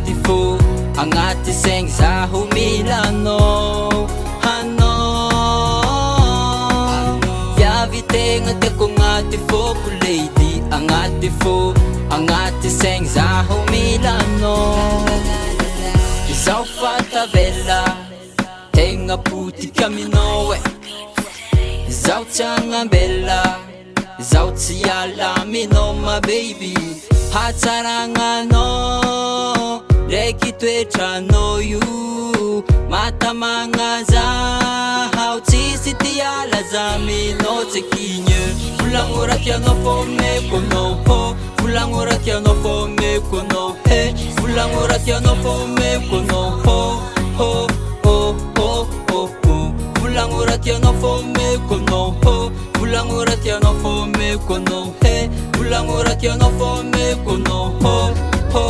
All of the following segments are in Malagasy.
agnaty fô, agnaty saigny zaho milanao. Hanao viavy tegna tiako agnaty fôko lady, agnaty fô, agnaty saigny zaho milanao. Zaho fatavela tegna potika aminao zaho tsy agnambela, zaho tsy ala aminao ma baby. Hatsaragnanao ndraiky toetranao io matamagna zaho, tsisy tiala za aminao tsekigny. Volagno raky anao fô meko anao hô, volagno raky anao fô meko anao he, volagno raky anao fô meko anao hô hô hô hô hô hô. Volagno raky anao fô meko anao hô, volagno raky anao fô meko anao he, volagno raky anao fô meko anao hô hô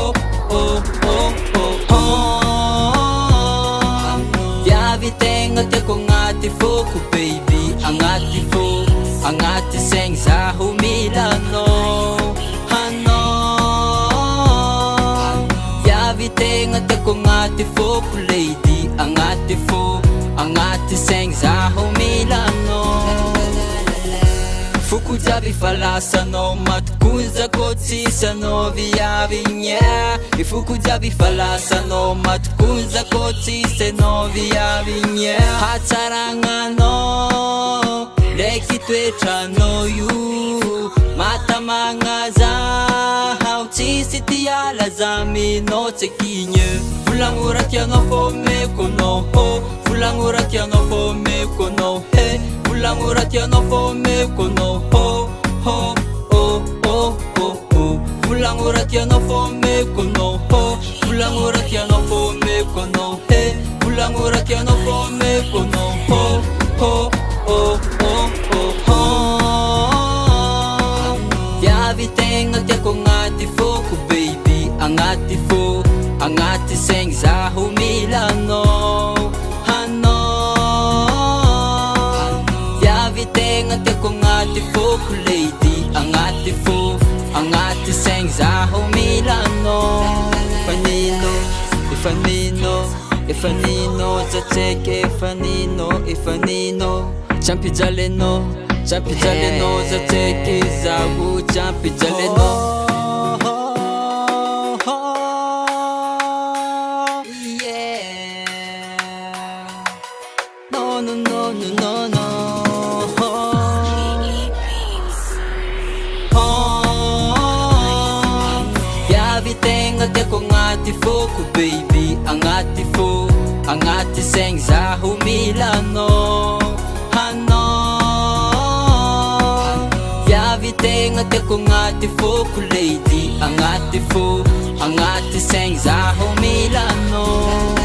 hô hô hô. Viavy tegna tiako agnaty fôko baby, agnaty fô, agnaty saigny zaho milanao. Hanao viavy tegna tiako agnaty fôko lady, agnaty fô, agnaty saigny zaho milanao. Foko jiaby falasanao matokonzako tsisy anao viavy igny. I foko jiaby falasanao matokonzako tsisy anao viavy igny. Hatsaragnanao ndraiky toetranao io matamagna zaho, tsisy tiala za aminao tsekigny. Volagno raky anao fô meko anao hô, volagno raky anao fô meko anao he, volagno raky anao fô meko anao hô hô hô hô hô hô. Volagno raky anao fô meko anao hô, volagno raky anao fô meko anao he, volagno raky anao fô meko anao hô hô hô hô hô. Viavy tegna tiako agnaty fôko baby, agnaty fô, agnaty saigny zaho milanao. Hanao viavy tegna tiako agnaty fôko lady, agnaty fô, agnaty saigny zaho milanao. Efanino, efanino, efanino zatsaiky, efanino, efanino tsampijaleno, tsampijaleno zatsaiky zaho tsampijaleno. No no no no no no. Viavy tegna tiako agnaty fôko baby, agnaty fô, agnaty saigny zaho milanao. Hanao viavy tegna tiako agnaty fôko lady, agnaty fô, agnaty saigny zaho milanao.